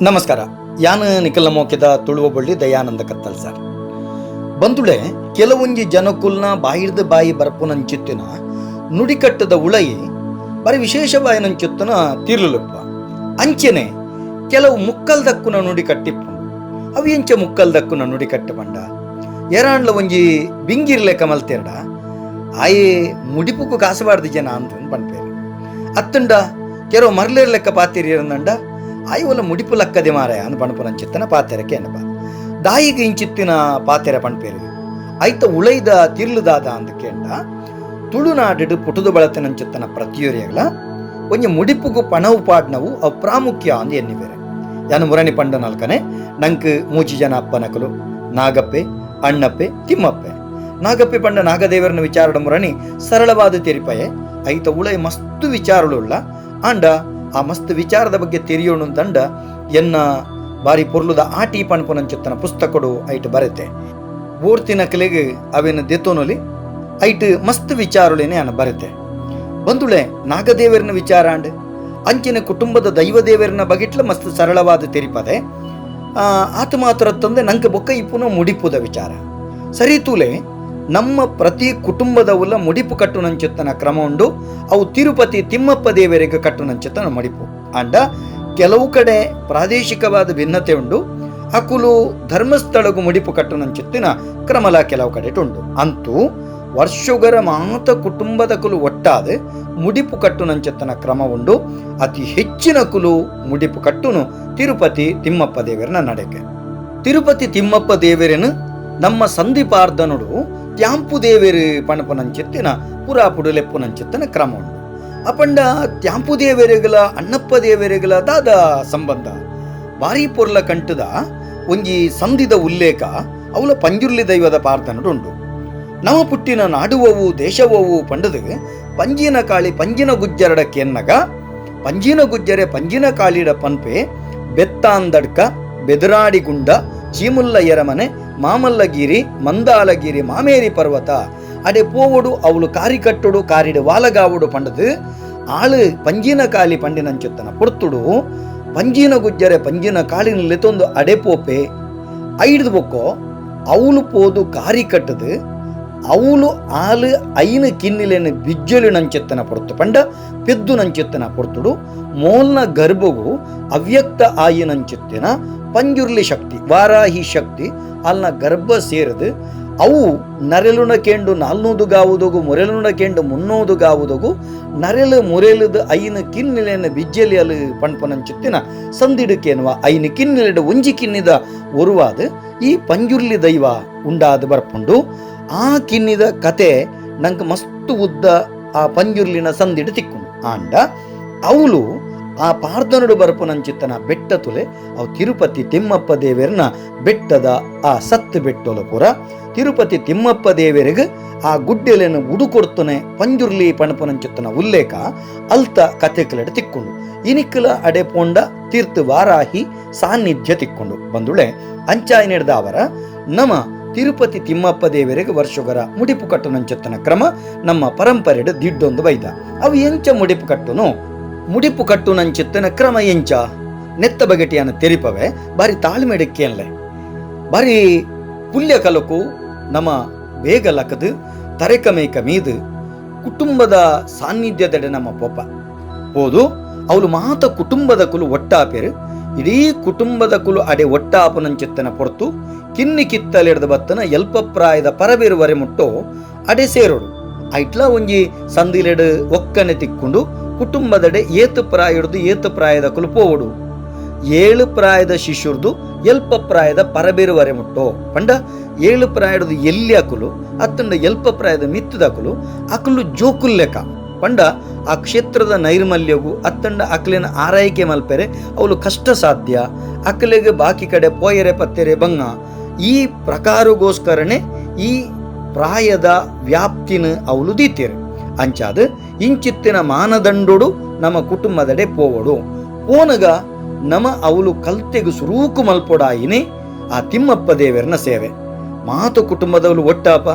ನಮಸ್ಕಾರ. ಯಾನು ನಿಖಿಲ ಮೋಕ್ಯದ ತುಳುವ ಬಳ್ಳಿ ದಯಾನಂದ ಕತ್ತಲ್ಸಾರ್ ಬಂದುಳೆ ಕೆಲವೊಂಜಿ ಜನಕುಲ್ನ ಬಾಯಿಡ್ದು ಬಾಯಿ ಬರ್ಪುನಂಚಿತ್ತಿನ ನುಡಿಕಟ್ಟದ ಉಳಯಿ ಬರೀ ವಿಶೇಷವಾಯಿನಂಚಿತ್ತಿನ ತೀರ್ಲುಪ್ಪ ಅಂಚೆನೆ ಕೆಲವು ಮುಕ್ಕಲ್ದಕ್ಕುನ ನುಡಿ ಕಟ್ಟಿಪ್ಪು ಅವು ಎಂಚ ಮುಕ್ಕಲ್ದಕ್ಕುನ ನುಡಿ ಕಟ್ಟು ಬಂಡ ಎರಾಂಡ್ಲ ಒಂಜಿ ಬಿಂಗಿರ್ಲೆಕ್ಕ ಮಲ್ತೇರಡ ಆಯೇ ಮುಡಿಪುಕ್ಕು ಕಾಸಬಾರ್ದು ಜನ ಅಂತ ಪಂಪೇರು ಅತ್ತಂಡ ಕೆಲವು ಮರ್ಲೇರ್ ಲೆಕ್ಕ ಪಾತಿರಿ ಇರಂದಂಡ ಆಯ್ವಲ್ಲ ಮುಡಿಪು ಲಕ್ಕದೆ ಮಾರಾಯ ಅಂದ್ ಪಣಪುನಂಚಿತ್ತನ ಪಾತೆರಕ್ಕೆ ಏನಪ್ಪ ದಾಯಿಗೆ ಇಂಚಿತ್ತಿನ ಪಾತೆರ ಪಣ್ಪೇರು ಐತ ಉಳೈದ ತಿರ್ಲುದಾದ ಅಂದ ಕೇಂಡ ತುಳುನಾಡು ಪುಟುದು ಬಳತನಂಚಿತ್ತನ ಪ್ರತಿಯೊರಿಯಗಳ ಒಂಜ ಮುಡಿಪುಗು ಪಣವು ಪಾಡ್ನವು ಅವು ಪ್ರಾಮುಖ್ಯ ಅಂದು ಎನ್ನಿಬೇರೆ ಯಾನು ಮುರಣಿ ಪಂಡ ನಾಲ್ಕನೆ ನಂಕ್ ಮೂಚಿ ಜನ ಅಪ್ಪನಕಲು ನಾಗಪ್ಪೆ ಅಣ್ಣಪ್ಪೆ ತಿಮ್ಮಪ್ಪೆ ನಾಗಪ್ಪೆ ಪಂಡ ನಾಗದೇವರನ ವಿಚಾರಡ ಮುರಣಿ ಸರಳವಾದ ತೆರಿಪಯೆ ಐತ ಉಳೈ ಮಸ್ತು ವಿಚಾರಳುಳ್ಳ ಆಂಡ ಆ ಮಸ್ತ್ ವಿಚಾರದ ಬಗ್ಗೆ ತೆರಿಯೋಣ ತಂಡ ಎನ್ನ ಬಾರಿ ಪೊರ್ಲುದ ಆಟಿ ಪಣಪುನಂಚಿತ್ತನ ಪುಸ್ತಕಡು ಐಟ್ ಬರೆತೆ ಓರ್ತಿನ ಕಲೆಗೆ ಅವೇನು ದೆತ್ತೋನೊಲಿ ಐಟ್ ಮಸ್ತ್ ವಿಚಾರಲೇನೆ ಅನ್ನ ಬರೆತೆ ಬಂದುಳೆ ನಾಗದೇವರನ ವಿಚಾರ ಅಂಡ್ ಅಂಚಿನ ಕುಟುಂಬದ ದೈವದೇವರನ ಬಗೆಟ್ಲ ಮಸ್ತ್ ಸರಳವಾದ ತೆರಿಪದೆ ಆತ ಮಾತ್ರ ತಂದೆ ನಂಗೆ ಬೊಕ್ಕ ಇಪ್ಪುನ ಮುಡಿಪುದ ವಿಚಾರ ಸರಿ ತೂಲೆ ನಮ್ಮ ಪ್ರತಿ ಕುಟುಂಬದವುಲ್ಲ ಮುಡಿಪು ಕಟ್ಟುನಂಚಿತ್ತನ ಕ್ರಮ ಉಂಡು ಅವು ತಿರುಪತಿ ತಿಮ್ಮಪ್ಪ ದೇವರಿಗೆ ಕಟ್ಟುನಂಚಿತ್ತನ ಮುಡಿಪು ಅಂಡ ಕೆಲವು ಕಡೆ ಪ್ರಾದೇಶಿಕವಾದ ಭಿನ್ನತೆ ಉಂಡು ಅಕುಲು ಧರ್ಮಸ್ಥಳಗೂ ಮುಡಿಪು ಕಟ್ಟುನಂಚಿತ್ತಿನ ಕ್ರಮಲ ಕೆಲವು ಕಡೆ ಉಂಡು ಅಂತೂ ವರ್ಷಗರ ಮಾತ ಕುಟುಂಬದ ಕುಲು ಒಟ್ಟಾದ ಮುಡಿಪು ಕಟ್ಟುನಂಚಿತ್ತನ ಕ್ರಮ ಉಂಡು ಅತಿ ಹೆಚ್ಚಿನ ಕುಲು ಮುಡಿಪು ಕಟ್ಟುನು ತಿರುಪತಿ ತಿಮ್ಮಪ್ಪ ದೇವರನ ನಡೆಕೆ ತಿರುಪತಿ ತಿಮ್ಮಪ್ಪ ದೇವರನು ನಮ್ಮ ಸಂಧಿಪಾರ್ಧನುಡು ತ್ಯಾಂಪು ದೇವೇರು ಪಣಪನಂಚಿತ್ತಿನ ಪುರಾಪುಡು ಲೆಪ್ಪುನಂಚಿತ್ತನ ಕ್ರಮ ಉಂಟು ಅಪಂಡ ತ್ಯಾಂಪು ದೇವೇರೆಗಳ ಅಣ್ಣಪ್ಪ ದೇವೇರೆಗಳ ದಾದ ಸಂಬಂಧ ಬಾರಿ ಪೊರ್ಲ ಕಂಟದ ಒಂಜಿ ಸಂಧಿದ ಉಲ್ಲೇಖ ಅವಳ ಪಂಜುರ್ಲಿ ದೈವದ ಪಾರ್ಥನಡು ಉಂಡು ನವ ಪುಟ್ಟಿನ ನಾಡುವವು ದೇಶವವು ಪಂಡದು ಪಂಜಿನ ಕಾಳಿ ಪಂಜಿನ ಗುಜ್ಜರಡಕ್ಕೆ ಎನ್ನಗ ಪಂಜಿನ ಗುಜ್ಜರೆ ಪಂಜಿನ ಕಾಳಿಡ ಪನ್ಪೆ ಬೆತ್ತಾಂದಡ್ಕ ಬೆದರಾಡಿಗುಂಡ ಚೀಮುಲ್ಲ ಎರಮನೆ ಮಾಮಲ್ಲಗಿರಿ ಮಂದಾಲಗಿರಿ ಮಾಮೇರಿ ಪರ್ವತ ಅಡೆ ಪೋವಡು ಅವಳು ಕಾರಿ ಕಟ್ಟುಡು ಕಾರಿಡು ವಾಲಗಾವುಡು ಪಂಡದು ಆಳು ಪಂಜಿನ ಕಾಲಿ ಪಂಡಿನಂಚುತ್ತನ ಪೊರ್ತುಡು ಪಂಜಿನ ಗುಜ್ಜರೆ ಪಂಜಿನ ಕಾಳಿನಲ್ಲಿ ತೊಂದು ಅಡೆ ಪೋಪೆ ಐಡ್ದು ಬೊಕ್ಕೋ ಅವಳು ಪೋದು ಕಾರಿ ಕಟ್ಟದು ಅವಳು ಆಳು ಐನ ಕಿನ್ನಿಲೇನು ಬಿಜ್ಜಲು ನಂಚೆತ್ತನ ಪೊರ್ತು ಪಂಡ ಪೆದ್ದು ನಂಚೆತ್ತನ ಪೊರ್ತುಡು ಮೋಲ್ನ ಗರ್ಭವು ಅವ್ಯಕ್ತ ಆಯಿನಂಚೆತ್ತಿನ ಪಂಜುರ್ಲಿ ಶಕ್ತಿ ವಾರಾಹಿ ಶಕ್ತಿ ಅಲ್ನ ಗರ್ಭ ಸೇರದು ಅವು ನರೆಲುನ ಕೇಂಡು ನಾಲ್ನೂದು ಗಾವುದೋಗು ಮುರೆಲುನ ಕೇಂಡು ಮುನ್ನೂದು ಗಾವುದೋಗು ನರೆಲು ಮುರೆಲುದು ಐನ ಕಿನ್ನಿಲೇನ ಬಿಜ್ಜಲಿ ಅಲು ಪಣ್ಪನಂಚಿತ್ತಿನ ಸಂದಿಡುಕೇನುವ ಐನ ಕಿನ್ನಿಲೆಡು ಒಂಜಿ ಕಿನ್ನಿದ ಒರುವಾದ ಈ ಪಂಜುರ್ಲಿ ದೈವ ಉಂಡಾದ ಬರ್ಪುಂಡು ಆ ಕಿನ್ನಿದ ಕತೆ ನಂಗೆ ಮಸ್ತು ಉದ್ದ ಆ ಪಂಜುರ್ಲಿನ ಸಂದಿಡು ತಿಕ್ಕುಂಡು ಆಂಡ ಅವಳು ಆ ಪಾರ್ಧನುಡು ಬರ್ಪುನಂಚಿತ್ತನ ಬೆಟ್ಟ ತುಲೆ ಅವು ತಿರುಪತಿ ತಿಮ್ಮಪ್ಪ ದೇವರನ ಬೆಟ್ಟದ ಆ ಸತ್ತು ಬೆಟ್ಟೋಲ ಪುರ ತಿರುಪತಿ ತಿಮ್ಮಪ್ಪ ದೇವರಿಗೆ ಆ ಗುಡ್ಡೆಲೆನು ಉಡುಕೊಡ್ತನೆ ಪಂಜುರ್ಲಿ ಪಣಪುನಂಚಿತ್ತನ ಉಲ್ಲೇಖ ಅಲ್ತ ಕಥೆಕಲೆಡು ತಿಕ್ಕೊಂಡು ಇನಿಕ್ಕಲ ಅಡೆ ಪೋಂಡ ತೀರ್ಥ ವಾರಾಹಿ ಸಾನ್ನಿಧ್ಯ ತಿಕ್ಕೊಂಡು ಬಂದುಳೆ ಅಂಚಾಯಿ ನಡೆದ ಅವರ ನಮ ತಿರುಪತಿ ತಿಮ್ಮಪ್ಪ ದೇವರಿಗೆ ವರ್ಷಗರ ಮುಡಿಪು ಕಟ್ಟುನಂಚಿತ್ತನ ಕ್ರಮ ನಮ್ಮ ಪರಂಪರೆಡು ದಿಡ್ಡೊಂದು ಬೈದ ಅವು ಎಂಚ ಮುಡಿಪು ಕಟ್ಟುನು ಮುಡಿಪು ಕಟ್ಟುನಂಚಿತ್ತನ ಕ್ರಮ ಎಂಚ ನೆತ್ತ ಬಗೆಟಿಯನ್ನು ತೆರಿಪವೆ ಬಾರಿ ತಾಳ್ಮೆಡು ಕೇನ್ಲೆ ಬಾರಿ ಪುಲ್ಯ ಕಲಕು ನಮ್ಮ ಬೇಗ ಲಕದು ತರೆಕಮೇಕ ಮೀದು ಕುಟುಂಬದ ಸಾನ್ನಿಧ್ಯದೆಡೆ ನಮ್ಮ ಪೊಪ್ಪ ಹೋದು ಅವಳು ಮಾತ ಕುಟುಂಬದ ಕುಲು ಒಟ್ಟಾಪೇರು ಇಡೀ ಕುಟುಂಬದ ಕುಲು ಅಡೆ ಒಟ್ಟಾಪುನಂಚಿತ್ತನ ಪೊರ್ತು ಕಿನ್ನಿ ಕಿತ್ತಲೆಡ್ದ ಬತ್ತನ ಎಲ್ಪ ಪ್ರಾಯದ ಪರಬೇರುವರೆ ಮುಟ್ಟೋ ಅಡೆ ಸೇರೋಡು ಐಟ್ಲ ಒಂಜಿ ಸಂದಿಲೆಡು ಒಕ್ಕನೆ ತಿಕ್ಕೊಂಡು ಕುಟುಂಬದಡೆ ಏತು ಪ್ರಾಯಡ್ದು ಏತು ಪ್ರಾಯದ ಕುಲು ಪೋವಡು 7 ಪ್ರಾಯದ ಶಿಶುರ್ದು ಎಲ್ಪ ಪ್ರಾಯದ ಪರಬೇರುವರೆ ಮುಟ್ಟೋ ಪಂಡ 7 ಪ್ರಾಯಡ್ದು ಎಲ್ಲಿ ಅಕುಲು ಅತ್ತಂಡ ಎಲ್ಪ ಪ್ರಾಯದ ಮಿತ್ತದ ಅಕುಲು ಜೋಕುಲ್ ಲೆಕ್ಕ ಪಂಡ ಆ ಕ್ಷೇತ್ರದ ನೈರ್ಮಲ್ಯಗೂ ಅತ್ತಂಡ ಅಕ್ಲಿನ ಆರೈಕೆ ಮಲ್ಪೆರೆ ಅವಳು ಕಷ್ಟ ಸಾಧ್ಯ ಅಕ್ಲೆಗೆ ಬಾಕಿ ಕಡೆ ಪೋಯರೆ ಪತ್ತೆರೆ ಬಂಗ ಈ ಪ್ರಕಾರಗೋಸ್ಕರನೇ ಈ ಪ್ರಾಯದ ವ್ಯಾಪ್ತಿನ ಅವಳು ದೀತಿರು ಅಂಚಾದ ಇಂಚಿತ್ತಿನ ಮಾನದಂಡೋಡು ನಮ್ಮ ಕುಟುಂಬದಡೆ ಪೋವಡು ಪೋನಗ ನಮ ಅವಳು ಕಲ್ತೆಗು ಸುರೂಕು ಮಲ್ಪೊಡಾಯಿನಿ ಆ ತಿಮ್ಮಪ್ಪ ದೇವರನ ಸೇವೆ ಮಾತು ಕುಟುಂಬದವಳು ಒಟ್ಟಾಪ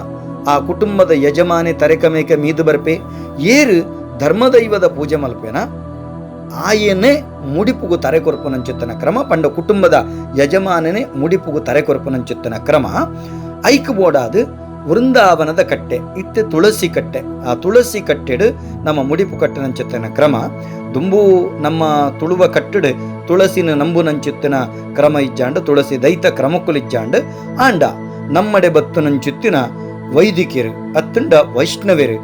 ಆ ಕುಟುಂಬದ ಯಜಮಾನಿ ತರೆಕಮೇಕ ಮೀದು ಬರ್ಪೆ ಏರು ಧರ್ಮದೈವದ ಪೂಜೆ ಮಲ್ಪೆನ ಆಯನೇ ಮುಡಿಪುಗು ತರೆ ಕೊರಪುನಂಚಿತ್ತನ ಕ್ರಮ. ಪಂಡ ಕುಟುಂಬದ ಯಜಮಾನನೇ ಮುಡಿಪುಗು ತರೆ ಕೊರಪುನಂಚಿತ್ತನ ಕ್ರಮ. ಐಕ್ ಬೋಡಾದು ವೃಂದಾವನದ ಕಟ್ಟೆ ಇತ್ತೆ ತುಳಸಿ ಕಟ್ಟೆ. ಆ ತುಳಸಿ ಕಟ್ಟೆಡು ನಮ್ಮ ಮುಡಿಪು ಕಟ್ಟನಂಚಿತ್ತನ ಕ್ರಮ. ದುಂಬು ನಮ್ಮ ತುಳುವ ಕಟ್ಟಡು ತುಳಸಿನ ನಂಬು ನಂಚಿತ್ತಿನ ಕ್ರಮ ಇಜ್ಜಾಂಡು, ತುಳಸಿ ದೈತ ಕ್ರಮಕ್ಕುಲಿಜ್ಜಾಂಡು ಆಂಡ ನಮ್ಮಡೆ ಬತ್ತು ನಂಚಿತ್ತಿನ ವೈದಿಕರು ಅತ್ತಂಡ ವೈಷ್ಣವರು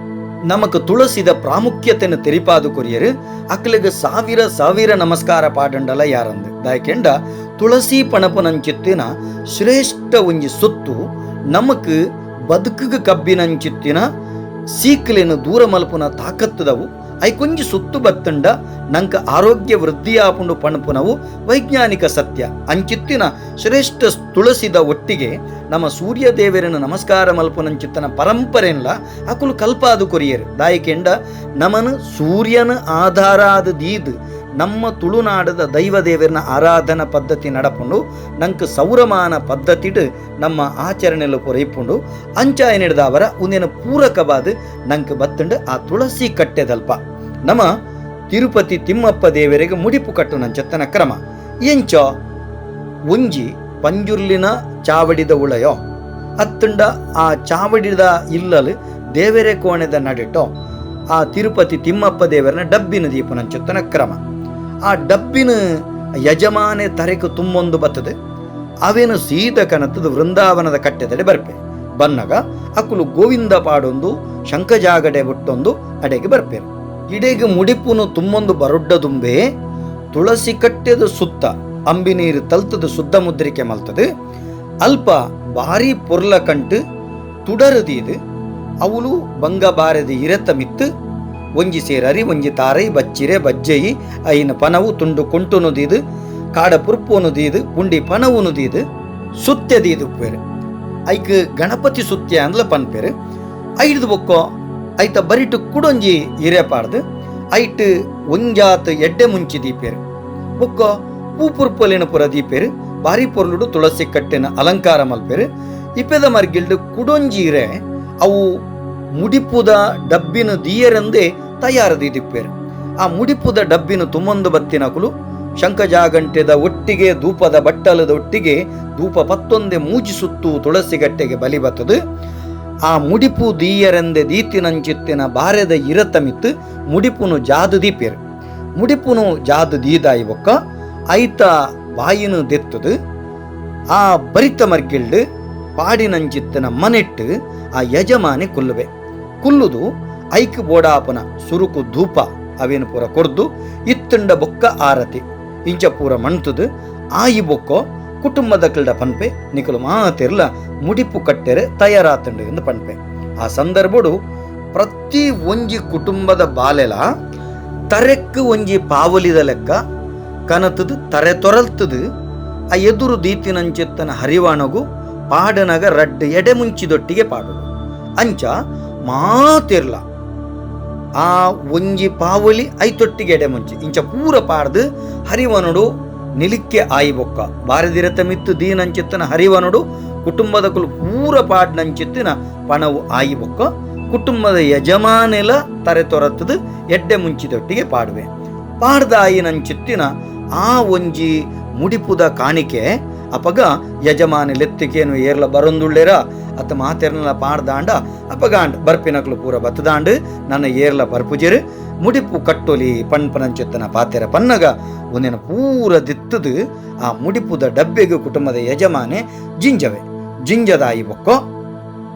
ನಮಕ್ ತುಳಸಿದ ಪ್ರಾಮುಖ್ಯತೆಯನ್ನು ತೆರಿಪಾದು ಕೊರಿಯರು. ಅಕ್ಲಿಗೆ ಸಾವಿರ ಸಾವಿರ ನಮಸ್ಕಾರ ಪಾಡಂಡಲ ಯಾರಂದು ದಾಯಕೆಂಡ ತುಳಸಿ ಪಣಪನಂಚಿತ್ತಿನ ಶ್ರೇಷ್ಠ ಒಂಜಿ ಸೊತ್ತು ನಮಕ್ ಬದುಕಿಗೆ ಕಬ್ಬಿನಂಚಿತ್ತಿನ ಸೀಕ್ಲೇನು ದೂರ ಮಲ್ಪುನ ತಾಕತ್ತದವು. ಐಕೊಂಜಿ ಸುತ್ತು ಬತ್ತಂಡ ನಂಕ ಆರೋಗ್ಯ ವೃದ್ಧಿಯಾಪುಂಡು ಪಣಪುನವು ವೈಜ್ಞಾನಿಕ ಸತ್ಯ. ಅಂಚಿತ್ತಿನ ಶ್ರೇಷ್ಠ ತುಳಸಿದ ಒಟ್ಟಿಗೆ ನಮ್ಮ ಸೂರ್ಯ ದೇವರನ್ನು ನಮಸ್ಕಾರ ಮಲ್ಪುನಂಚಿತ್ತನ ಪರಂಪರೆಲ್ಲ ಅಕುಲು ಕಲ್ಪಾದು ಕೊರಿಯರು ದಾಯಕೆಂಡ ನಮನು ಸೂರ್ಯನ ಆಧಾರಾದ ದೀದು ನಮ್ಮ ತುಳುನಾಡದ ದೈವ ದೇವರನ ಆರಾಧನಾ ಪದ್ಧತಿ ನಡಪುಂಡು ನಂಗೆ ಸೌರಮಾನ ಪದ್ಧತಿಡು ನಮ್ಮ ಆಚರಣೆಲು ಪೊರೈಪುಂಡು ಅಂಚಾಯ ನಡೆದವರ ಒಂದೇನು ಪೂರಕವಾದ ನಂಗೆ ಬತ್ತಂಡು ಆ ತುಳಸಿ ಕಟ್ಟೆದಲ್ಪ ನಮ್ಮ ತಿರುಪತಿ ತಿಮ್ಮಪ್ಪ ದೇವರಿಗೆ ಮುಡಿಪು ಕಟ್ಟು ನಂಚತ್ತನ ಕ್ರಮ. ಎಂಚ ಒಂಜಿ ಪಂಜುರ್ಲಿನ ಚಾವಡಿದ ಉಳಯೋ ಅತ್ತಂಡ ಆ ಚಾವಡಿದ ಇಲ್ಲಲು ದೇವರೇ ಕೋಣೆದ ನಡಿಟೋ ಆ ತಿರುಪತಿ ತಿಮ್ಮಪ್ಪ ದೇವರನ ಡಬ್ಬಿನ ದೀಪ ನಂಚತ್ತನ ಕ್ರಮ. ಆ ಡಬ್ಬಿನ ಯಜಮಾನೆ ತರೆಕು ತುಂಬೊಂದು ಬತ್ತದೆ. ಅವೇನು ಸೀದ ಕನತದ ವೃಂದಾವನದ ಕಟ್ಟೆದಡೆ ಬರ್ಪೆ ಬನ್ನಗ ಅಕುಲು ಗೋವಿಂದ ಪಾಡೊಂದು ಶಂಖಜಾಗಡೆ ಬಿಟ್ಟೊಂದು ಅಡೆಗೆ ಬರ್ಪೇರು. ಇಡೆಗೆ ಮುಡಿಪುನು ತುಂಬೊಂದು ಬರೊಡ್ಡ ದುಂಬೆ ತುಳಸಿ ಕಟ್ಟೆದ ಸುತ್ತ ಅಂಬಿ ನೀರು ತಲ್ತದ ಶುದ್ಧ ಮುದ್ರಿಕೆ ಮಲ್ತದೆ. ಅಲ್ಪ ಭಾರಿ ಪೊರ್ಲ ಕಂಟು ತುಡರದೀದು ಅವಳು ಬಂಗ ಬಾರದ ಇರತ ಮಿತ್ತು ಒಂಜಿ ಸೇರರಿ ಒಂಜಿ ತಾರೈ ಬಚ್ಚಿರೆ ಬಜ್ಜಯಿ ಐನ ಪನವು ತುಂಡು ಕೊಂಟುನುದೀದು ಕಾಡ ಪುರ್ಪುನುದೀದು ಪುಂಡಿ ಪನವುನುದೀದು ಸುತ್ಯದೀದು ಉಪ್ಪೇರು. ಐಕ್ ಗಣಪತಿ ಸುತ್ಯ ಅಂದ್ಲ ಪನ್ಪೇರು. ಐದು ಬೊಕ್ಕೋ ಐತ ಬರಿಟು ಕುಡೊಂಜಿ ಇರೆಪಾಡ್ದು ಐಟ್ ಒಂಜಾತ್ ಎಡ್ಡೆ ಮುಂಚಿ ದೀಪೇರು. ಬೊಕ್ಕೋ ಪೂಪುರ್ಪೊಲಿನ ಪುರ ದೀಪೇರು. ಬಾರಿ ಪೊರ್ಲುಡು ತುಳಸಿ ಕಟ್ಟೆನ ಅಲಂಕಾರ ಮಲ್ಪೇರು. ಇಪ್ಪೆದ ಮರ್ಗಿಲ್ಡು ಕುಡೊಂಜಿ ಇರೆ ಅವು ಮುಡಿಪುದ ಡಬ್ಬಿನ ದೀಯರಂದೇ ತಯಾರದಿ ದಿಪ್ಪೇರು. ಆ ಮುಡಿಪುದ ಡಬ್ಬಿನ ತುಂಬೊಂದು ಬತ್ತಿನಕುಲು ಶಂಖಜಾಗಂಟೆದ ಒಟ್ಟಿಗೆ ಧೂಪದ ಬಟ್ಟಲದ ಒಟ್ಟಿಗೆ ಧೂಪ ಪತ್ತೊಂದೆ ಮೂಜಿ ಸುತ್ತು ತುಳಸಿ ಗಟ್ಟೆಗೆ ಬಲಿ ಬತ್ತದು. ಆ ಮುಡಿಪು ದೀಯರೆಂದೆ ದೀತಿನಂಚಿತ್ತಿನ ಬಾರೆದ ಇರತ ಮಿತ್ತು ಮುಡಿಪುನು ಜಾದು ದೀಪೇರು. ಮುಡಿಪುನು ಜಾದು ದೀದಾಯಿ ಒಕ್ಕ ಐತ ಬಾಯಿನು ದೆತ್ತದು. ಆ ಬರಿತ ಮರ್ಗಿಲ್ಡು ಪಾಡಿನಂಚಿತ್ತಿನ ಮನೆಟ್ಟು ಆ ಯಜಮಾನಿ ಕುಲ್ಲುವೆ ಕುಲ್ಲುದು ಐಕ್ ಬೋಡಾಪನ ಸುರುಕು ಧೂಪ ಅವೇನು ಪೂರ ಕೊರ್ದು ಇತ್ತುಂಡ ಬೊಕ್ಕ ಆರತಿ ಇಂಚ ಪೂರ ಮಣ್ತುದು ಆಯಿ ಬೊಕ್ಕೋ ಕುಟುಂಬದ ಕಲ್ಡ ಪನ್ಪೆ ನಿಕಲು ಮಾತಿರ್ಲ ಮುಡಿಪು ಕಟ್ಟೆರೆ ತಯಾರಾತಂಡು ಎಂದು ಪನ್ಪೆ. ಆ ಸಂದರ್ಭಡು ಪ್ರತಿ ಒಂಜಿ ಕುಟುಂಬದ ಬಾಲೆಲ ತರೆಕ್ಕು ಒಂಜಿ ಪಾವಲಿದ ಲೆಕ್ಕ ಕನತದು ತರೆ ತೊರಲ್ತದು. ಆ ಎದುರು ದೀತಿನಂಚಿತ್ತನ ಹರಿವಾಣಗು ಪಾಡನಗ ರಡ್ಡು ಎಡೆ ಮುಂಚಿದೊಟ್ಟಿಗೆ ಪಾಡು ಅಂಚ ಮಾತಿರ್ಲ ಆ ಒಂಜಿ ಪಾವಲಿ ಐತೊಟ್ಟಿಗೆ ಎಡೆ ಮುಂಚಿ ಇಂಚ ಪೂರ ಪಾಡ್ದು ಹರಿವನುಡು ನಿಲಿಕ್ಕೆ ಆಯಿ ಬೊಕ್ಕ ಬಾರದಿರತ ಮಿತ್ತು ದೀನಂಚಿತ್ತನ ಹರಿವನುಡು ಕುಟುಂಬದ ಕುಲು ಪೂರ ಪಾಡ್ನಂಚಿತ್ತಿನ ಪಣವು ಆಯಿ ಬೊಕ್ಕ ಕುಟುಂಬದ ಯಜಮಾನೆಲ ತರೆ ತೊರತ್ತದು ಎಡ್ಡೆ ಮುಂಚಿದೊಟ್ಟಿಗೆ ಪಾಡುವೆ. ಪಾಡ್ದ ಆಯಿನಂಚಿತ್ತಿನ ಆ ಒಂಜಿ ಮುಡಿಪುದ ಕಾಣಿಕೆ ಅಪಗ ಯಜಮಾನಿ ಲೆತ್ತಿಕೇನು ಏರ್ಲ ಬರೊಂದುಳ್ಳೇರ ಅತ್ತ ಮಾತೆರ್ನಲ ಪಾಡ್ದಾಂಡ ಅಪಗಾಂಡ್ ಬರ್ಪಿನಕ್ಲು ಪೂರ ಬತ್ತದಾಂಡ್ ನನ್ನ ಏರ್ಲ ಬರ್ಪುಜೆರು ಮುಡಿಪು ಕಟ್ಟೊಲಿ ಪಣ್ಪನಂಚಿತ್ತನ ಪಾತೆರ ಪನ್ನಗ ಒಂದಿನ ಪೂರ ದಿತ್ತದು ಆ ಮುಡಿಪುದ ಡಬ್ಬೆಗೆ ಕುಟುಂಬದ ಯಜಮಾನೆ ಜಿಂಜವೆ ಜಿಂಜದಾಯಿ ಬೊಕ್ಕೋ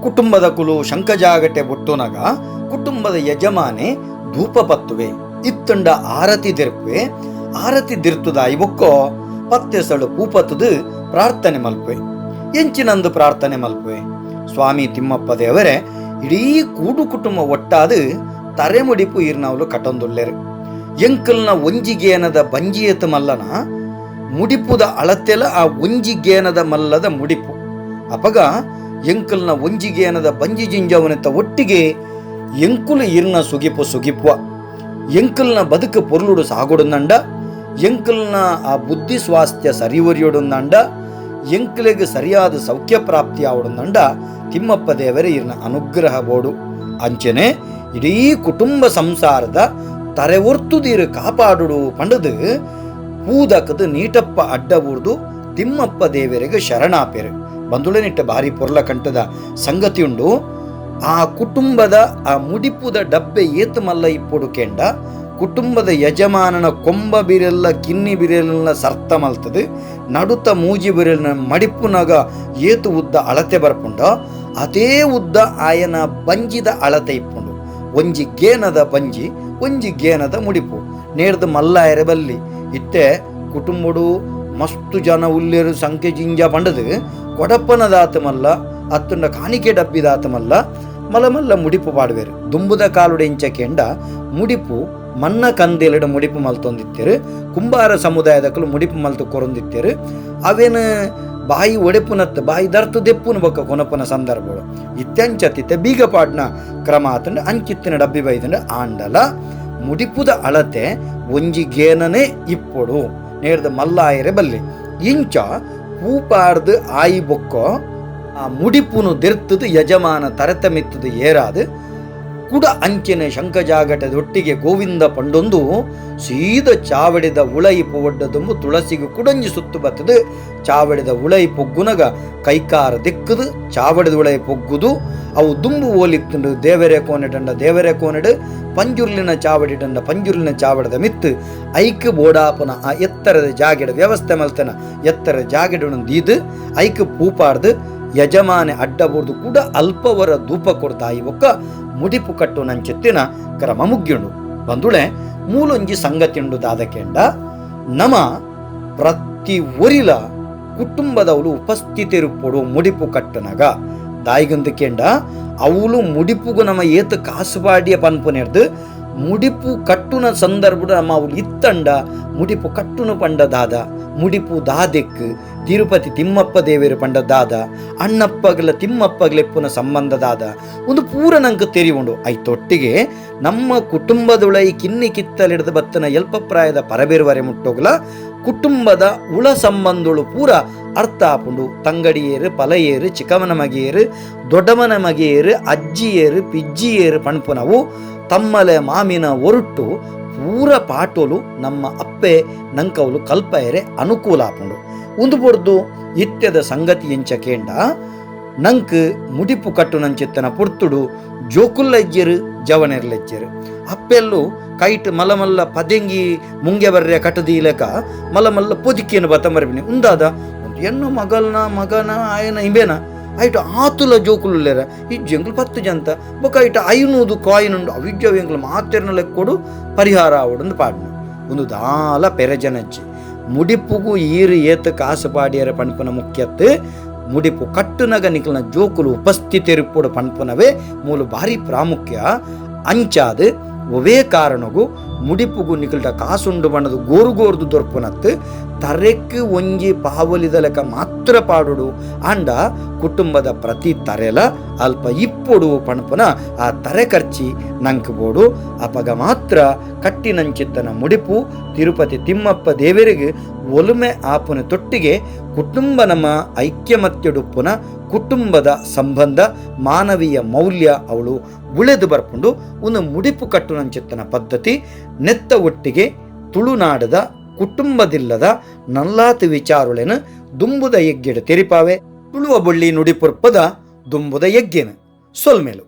ಕುಟುಂಬದ ಕುಲು ಶಂಖಜಾಗಟೆ ಬುಟ್ಟುನಗ ಕುಟುಂಬದ ಯಜಮಾನೆ ಧೂಪ ಪತ್ತುವೆ ಇತ್ತಂಡ ಆರತಿ ದಿರ್ಪುವೆ ಆರತಿ ದಿರ್ತುದಾಯಿ ಬೊಕ್ಕೋ ಪತ್ತೆಸಳು ಪೂಪತ್ತದು ಪ್ರಾರ್ಥನೆ ಮಲ್ಪುವೆ. ಎಂಚಿನಂದು ಪ್ರಾರ್ಥನೆ ಮಲ್ಪುವೆ ಸ್ವಾಮಿ ತಿಮ್ಮಪ್ಪ ದೇವರೇ ಇಡೀ ಕೂಡು ಕುಟುಂಬ ಒಟ್ಟಾದು ತರೆ ಮುಡಿಪು ಇರ್ನವಲು ಕಟೊಂದುಲ್ಲೆರು. ಎಂಕಲ್ನ ಒಂಜಿಗೇನದ ಬಂಜಿಯತ ಮಲ್ಲನ ಮುಡಿಪುದ ಅಳತೆಲ ಆ ಒಂಜಿಗೇನದ ಮಲ್ಲದ ಮುಡಿಪು ಅಪಗ ಎಂಕಲ್ನ ಒಂಜಿಗೇನದ ಬಂಜಿ ಜಿಂಜವನೆತ್ತ ಒಟ್ಟಿಗೆ ಎಂಕುಲು ಇರ್ನ ಸುಗಿಪು ಸುಗಿಪ್ವ ಎಂಕಲ್ನ ಬದುಕು ಪೊರ್ಲುಡು ಸಾಗುಡುಂದಂಡ ಎಂಕಲ್ನ ಆ ಬುದ್ಧಿ ಸ್ವಾಸ್ಥ್ಯ ಸರಿವರಿಯೋಡುಂದಂಡ ಎಂಕಲಿಗೆ ಸರಿಯಾದ ಸೌಖ್ಯ ಪ್ರಾಪ್ತಿ ಆವಡುಂದಂಡ ತಿಮ್ಮಪ್ಪ ದೇವರೇ ಇರ್ನ ಅನುಗ್ರಹ ಬೋಡು ಅಂಚನೆ ಇಡೀ ಕುಟುಂಬ ಸಂಸಾರದ ತರೆ ಒರ್ತುದೀರು ಕಾಪಾಡುಡು ಪಂಡದು ಪೂದಕದ ನೀಟಪ್ಪ ಅಡ್ಡ ಊರ್ದು ತಿಮ್ಮಪ್ಪ ದೇವರಿಗೆ ಶರಣಾಪೆರು ಬಂದುಳನಿಟ್ಟ ಭಾರಿ ಪೊರ್ಲ ಕಂಠದ ಸಂಗತಿ ಉಂಡು. ಆ ಕುಟುಂಬದ ಆ ಮುಡಿಪುದ ಡಬ್ಬೆ ಏತು ಮಲ್ಲ ಇಪ್ಪೊಡು ಕೆಂಡ ಕುಟುಂಬದ ಯಜಮಾನನ ಕೊಂಬ ಬಿರೆಲ್ಲ ಕಿನ್ನಿ ಬಿರೆಲ್ಲ ಸರ್ತ ಮಲ್ತದು ನಡುತ ಮೂಜಿ ಬಿರೆಲ್ಲ ಮಡಿಪುನಗ ಏತು ಉದ್ದ ಅಳತೆ ಬರ್ಪುಂಡ ಅದೇ ಉದ್ದ ಆಯನ ಬಂಜಿದ ಅಳತೆ ಇಪ್ಪುಂಡು. ಒಂಜಿ ಗೇನದ ಬಂಜಿ ಒಂಜಿ ಗೇನದ ಮುಡಿಪು ನೇರ್ದು ಮಲ್ಲಾಯರೆ ಬಲ್ಲಿ ಇತ್ತೆ ಕುಟುಂಬಡು ಮಸ್ತು ಜನ ಉಲ್ಲೇರು ಸಂಖ್ಯೆ ಜಿಂಜ ಪಂಡದು ಕೊಡಪ್ಪನದಾತ ಮಲ್ಲ ಅತ್ತುಂಡ ಕಾಣಿಕೆ ಡಬ್ಬಿದಾತ ಮಲ್ಲ ಮಲಮಲ್ಲ ಮುಡಿಪು ಪಾಡುವೆರು ದುಂಬುದ ಕಾಲುಡೆ ಇಂಚಕೆಂಡ ಮುಡಿಪು ಮನ್ನ ಕಂದೆಲೆಡ ಮುಡಿಪು ಮಲ್ತೊಂದಿತ್ತೇರು. ಕುಂಬಾರ ಸಮುದಾಯದಕ್ಕಲು ಮುಡಿಪು ಮಲ್ತು ಕೊರೊಂದಿತ್ತೇರು. ಅವೇನು ಬಾಯಿ ಒಡೆಪುನತ್ತ ಬಾಯಿ ದರ್ತು ದೆಪ್ಪುನ ಬೊಕ್ಕ ಕೊನಪನ ಸಂದರ್ಭಗಳು ಇತ್ಯಂಚತಿತ್ತೆ ಬೀಗ ಪಾಡ್ನ ಕ್ರಮ ಆತಂಡ ಅಂಚಿತ್ತಿನ ಡಬ್ಬಿ ಬೈದಂಡ ಆಂಡಲ ಮುಡಿಪುದ ಅಳತೆ ಒಂಜಿ ಗೇನನೇ ಇಪ್ಪೊಡು ನೇರ್ದ ಮಲ್ಲಾಯರೆ ಬಲ್ಲಿ ಇಂಚ ಪೂಪಾಡ್ದು ಆಯಿ ಬೊಕ್ಕೋ ಆ ಮುಡಿಪುನು ದೆರ್ತದು ಯಜಮಾನ ತರತ ಮಿತ್ತದು ಏರಾದು ಕುಡ ಅಂಚಿನ ಶಂಖಜಾಗಟದೊಟ್ಟಿಗೆ ಗೋವಿಂದ ಪಂಡೊಂದು ಸೀದ ಚಾವಡಿದ ಉಳೈಪು ಒಡ್ಡದುಂಬು ತುಳಸಿಗೆ ಕುಡಂಜಿ ಸುತ್ತು ಬತ್ತದು. ಚಾವಡಿದ ಉಳೈಪು ಗುನಗ ಕೈಕಾರ ದಿಕ್ಕದು ಚಾವಡಿದ ಉಳೈ ಪೊಗ್ಗುದು ಅವು ದುಂಬು ಓಲಿತ್ತುಂಡು ದೇವರೇ ಕೋನೆಡಂಡ ದೇವರೇ ಕೋನೆಡು ಪಂಜುರ್ಲಿನ ಚಾವಡಿಡಂಡ ಪಂಜುರ್ಲಿನ ಚಾವಡದ ಮಿತ್ತು ಐಕ್ ಬೋಡಾಪನ ಆ ಎತ್ತರದ ಜಾಗೆಡ ವ್ಯವಸ್ಥೆ ಮಲ್ತನ ಎತ್ತರ ಜಾಗೆಡೊಂದು ಐಕ್ ಪೂಪಾಡ್ದು ಯಜಮಾನೆ ಅಡ್ಡಬೂರ್ದು ಕೂಡ ಅಲ್ಪವರ ಧೂಪ ಕೊಡ್ತಾಯಿ ಒಕ್ಕ ಮುಡಿಪು ಕಟ್ಟು ನಂಚೆತ್ತಿನ ಕ್ರಮ ಮುಗ್ಗಿಂಡು. ಬಂದುಳೆ ಮೂಲೊಂಜಿ ಸಂಗತಿ ಉಂಡು ದಾದಕೆಂಡ ನಮ ಪ್ರತಿ ಒರಿಲ ಕುಟುಂಬದವಳು ಉಪಸ್ಥಿತಿರುಪೊಡು ಮುಡಿಪು ಕಟ್ಟನಗ ದಾಯಿಗಂದಕೆಂಡ ಅವಳು ಮುಡಿಪುಗು ನಮ್ಮ ಏತು ಕಾಸುಪಾಡಿಯ ಪನ್ಪು ನೆಡ್ದು ಮುಡಿಪು ಕಟ್ಟುನ ಸಂದರ್ಭದ ನಮ್ಮ ಅವಳು ಇತ್ತಂಡ ಮುಡಿಪು ಕಟ್ಟುನು ಪಂಡ ದಾದ ಮುಡಿಪು ದಾದೆಕ್ ತಿರುಪತಿ ತಿಮ್ಮಪ್ಪ ದೇವೇರು ಪಂಡ ದಾದ ಅಣ್ಣಪ್ಪಗಲ ತಿಮ್ಮಪ್ಪಗಲೆಪ್ಪುನ ಸಂಬಂಧದಾದ ಒಂದು ಪೂರ ನಂಗೆ ತೆರಿವುಂಡು ಐತೊಟ್ಟಿಗೆ ನಮ್ಮ ಕುಟುಂಬದೊಳೈ ಕಿನ್ನಿ ಕಿತ್ತಲಿಡ್ದ ಬತ್ತನ ಎಲ್ಪ ಪ್ರಾಯದ ಪರಬೇರುವರೆ ಮುಟ್ಟೋಗಲ ಕುಟುಂಬದ ಉಳ ಸಂಬಂಧಗಳು ಪೂರ ಅರ್ಥ ಆಪುಂಡು. ತಂಗಡಿಯೇರು ಪಲಯೇರು ಚಿಕ್ಕಮನ ಮಗೆಯೇರು ದೊಡ್ಡಮನ ಮಗೆಯೇರು ಅಜ್ಜಿಯೇರು ಪಿಜ್ಜಿಯೇರು ಪಣ್ಪುನವು ತಮ್ಮಲೆ ಮಾಮಿನ ಒರುಟ್ಟು ಪೂರ ಪಾಟೋಲು ನಮ್ಮ ಅಪ್ಪೆ ನಂಕವಲು ಕಲ್ಪಯರೆ ಅನುಕೂಲ ಆಪುಂಡು. ಒಂದು ಬೊಡ್ದು ಇತ್ಯದ ಸಂಗತಿ ಎಂಚಕೇಂಡ ನಂಕ್ ಮುಡಿಪು ಕಟ್ಟು ನಂಚಿತ್ತನ ಪುರ್ತುಡು ಜೋಕುಲ್ಲೆಜ್ಜೆರು ಜವನೆರ್ಲೆಜ್ಜೆರು ಅಪ್ಪೆಲ್ಲು ಕೈಟ್ ಮಲಮಲ್ಲ ಪದೆಂಗಿ ಮುಂಗೆ ಬರ್ರೆ ಕಟ್ಟದೀಲಕ ಮಲಮಲ್ಲ ಪೊದಿಕೆಯನ್ನು ಬತ್ತಂಬರ್ಬಿನಿ ಉಂದಾದ ಒಂದು ಹೆಣ್ಣು ಮಗನ ಆಯನ ಇಂಬೇನ ಐಟು ಆತುಲ ಜೋಕುಲ್ಲೇರ ಇಜ್ಜೆಂಗ್ಲು 10 ಜಂತ ಬೊಕ ಐಟ 500 ಕಾಯಿನ್ ಉಂಡು ಅವಿಜ್ಜವೆಂಗ್ಲು ಮಾತೆರ್ನ ಲೆಕ್ಕೊಡು ಪರಿಹಾರ ಆವಡೊಂದು ಪಾಡ್ನು ಒಂದು ದಾಲ ಪೆರಜನಜ್ಜಿ ಮುಡಿಪುಗು ಈರು ಏತ ಕಾಸು ಪಾಡಿಯರ ಪಣ್ಪನ ಮುಖ್ಯತ್ತು ಮುಡಿಪು ಕಟ್ಟುನಗ ನಿಕಲ್ನ ಜೋಕುಲು ಉಪಸ್ಥಿತಿ ಇರುಪೋಡು ಪಣ್ಪುನವೇ ಮೂಲು ಭಾರಿ ಪ್ರಾಮುಖ್ಯ ಅಂಚಾದು ಒವೇ ಕಾರಣಗೂ ಮುಡಿಪುಗು ನಿಕಲ್ಟ ಕಾಸುಂಡು ಬಣ್ಣದು ಗೋರುಗೋರ್ದು ದೊರ್ಪುನತ್ತು ತರೆಕ್ ಒಂಜಿ ಪಾವಲಿದ ಲೆಕ್ಕ ಮಾತ್ರ ಪಾಡುಡು ಅಂಡ ಕುಟುಂಬದ ಪ್ರತಿ ತರೆಲ ಅಲ್ಪ ಇಪ್ಪೊಡು ಪಣಪುನ ಆ ತರೆ ಖರ್ಚಿ ನಂಕ್ ಬೋಡು ಅಪಗ ಮಾತ್ರ ಕಟ್ಟಿನಂಚಿತ್ತನ ಮುಡಿಪು ತಿರುಪತಿ ತಿಮ್ಮಪ್ಪ ದೇವರಿಗೆ ಒಲುಮೆ ಆಪುನ ತೊಟ್ಟಿಗೆ ಕುಟುಂಬ ನಮ್ಮ ಐಕ್ಯಮತ್ಯಡುಪ್ಪುನ ಕುಟುಂಬದ ಸಂಬಂಧ ಮಾನವೀಯ ಮೌಲ್ಯ ಅವಳು ಉಳೆದು ಬರ್ಪುಂಡು ಒಂದು ಮುಡಿಪು ಕಟ್ಟುನಂಚಿತ್ತನ ಪದ್ಧತಿ ನೆತ್ತ ಒಟ್ಟಿಗೆ ತುಳುನಾಡದ ಕುಟುಂಬದಿಲ್ಲದ ನಲ್ಲಾತು ವಿಚಾರುಳೆನ ದುಂಬುದ ಯಗ್ಗೆಡು ತೆರಿಪಾವೆ ತುಳುವ ಬೊಳ್ಳಿ ನುಡಿಪುರ್ಪದ ದುಂಬುದ ಯಗ್ಗೆನು ಸೊಲ್ಮೇಲು